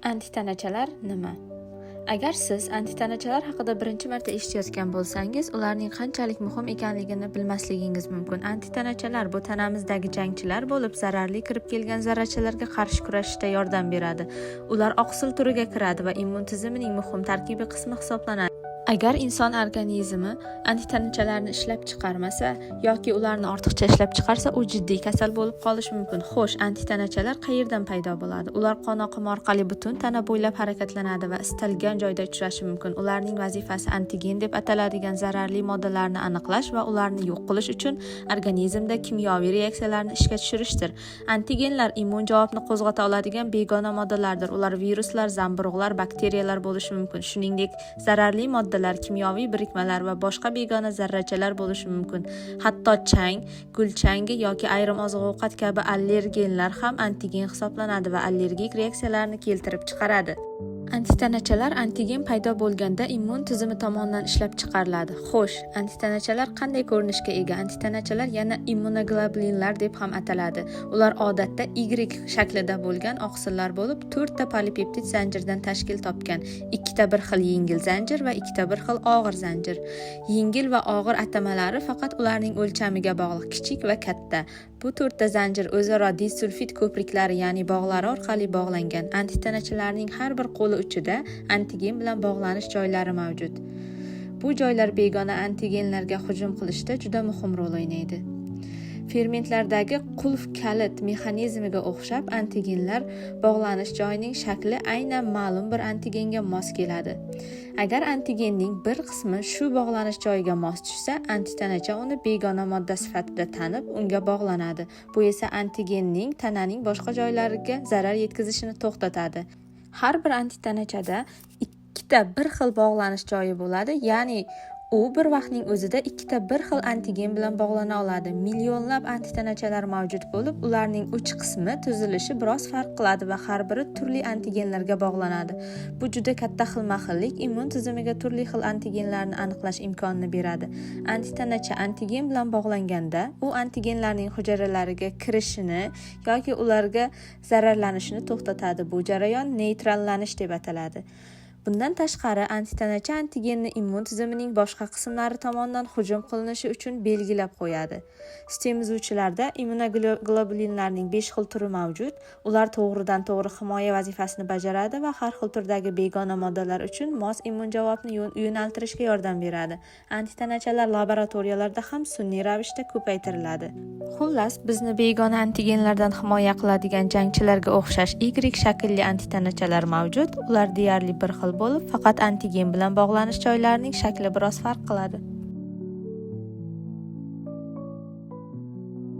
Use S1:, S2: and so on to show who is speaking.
S1: Antitanachalar nima? Agar siz antitanachalar haqida birinchi marta eshitayotgan bo'lsangiz, ularning qanchalik muhim ekanligini bilmasligingiz mumkin. Antitanachalar bu tanamizdagi jangchilar bo'lib, zararli kirib kelgan zarrachalarga qarshi kurashishda yordam beradi. Ular oqsil turiga kiradi va immun tizimining muhim tarkibiy qismi hisoblanadi. Agar inson organizmi antitanachalarni ishlab chiqarmasa yoki ularni ortiqcha ishlab chiqarsa, u jiddiy kasal bo'lib qolishi mumkin. Xo'sh, antitanachalar qayerdan paydo bo'ladi? Ular qon oqimi orqali butun tana bo'ylab harakatlanadi va istalgan joyda uchrashi mumkin. Ularning vazifasi antigen deb ataladigan zararli moddalarni aniqlash va ularni yo'q qilish uchun organizmda kimyoviy reaksiyalarni ishga tushirishdir. Antigenlar immun javobni qo'zg'ata oladigan begona moddalardir. Ular viruslar, zamburug'lar, bakteriyalar bo'lishi mumkin. Shuningdek, zararli moddalar, kimyoviy birikmalar va boshqa begona zarrachalar bo'lishi mumkin. Hatto chang, gulchangi yoki ayrim oziq-ovqat kabi allergenlar ham antigen hisoblanadi va allergik reaksiyalarni keltirib chiqaradi. Antitanachalar antigen paydo bo'lganda immun tizimi tomonidan ishlab chiqariladi. Xo'sh, antitanachalar qanday ko'rinishga ega? Antitanachalar yana immunoglobulinlar deb ham ataladi. Ular odatda Y shaklida bo'lgan oqsillar bo'lib, 4 ta polipeptid zanjirdan tashkil topgan. 2 ta bir xil yengil zanjir va 2 ta bir xil og'ir zanjir. Yengil va og'ir atamalari faqat ularning o'lchamiga bog'liq, kichik va katta. Bu 4 ta zanjir o'zaro disulfid ko'priklari, ya'ni bog'lari orqali bog'langan. Antitanachalarning har bir qo'li uchida antigen bilan bog'lanish joylari mavjud. Bu joylar begona antigenlarga hujum qilishda juda muhim rol o'ynaydi. Fermentlardagi qulf kalit mexanizmiga o'xshab antigenlar bog'lanish joyining shakli aynan ma'lum bir antigenga mos keladi. Agar antigenning bir qismi shu bog'lanish joyiga mos tushsa, antitanacha uni begona modda sifatida tanib, unga bog'lanadi. Bu esa antigenning tananing boshqa joylariga zarar yetkazishini to'xtatadi. Har bir antitanachada 2 ta bir xil bog'lanish joyi bo'ladi, ya'ni u bir vaqtning o'zida 2 ta bir xil antigen bilan bog'lana oladi. Millionlab antitanachalar mavjud bo'lib, ularning uch qismi tuzilishi biroz farq qiladi va har biri turli antigenlarga bog'lanadi. Bu juda katta xilma-xillik immun tizimiga turli xil antigenlarni aniqlash imkonini beradi. Antitanacha antigen bilan bog'langanda, u antigenlarning hujayralariga kirishini yoki ularga zararlanishini to'xtatadi. Bu jarayon neytrallanish deb ataladi. Bundan tashqari, antitanacha antigenni immun tizimining boshqa qismlari tomonidan hujum qilinishi uchun belgilab qo'yadi. Sistemizuvchilarda immunoglobulinlarning 5 xil turi mavjud. Ular to'g'ridan-to'g'ri himoya vazifasini bajaradi va har xil turdagi begona moddalar uchun mos immun javobni yo'naltirishga yordam beradi. Antitanachalar laboratoriyalarda ham sun'iy ravishda ko'paytiriladi. Xullas, bizni begona antigenlardan himoya qiladigan jangchilarga o'xshash Y shaklli antitanachalar mavjud. Ular deyarli bir xil bo'lib, faqat antigen bilan bog'lanish joylarining shakli biroz farq qiladi.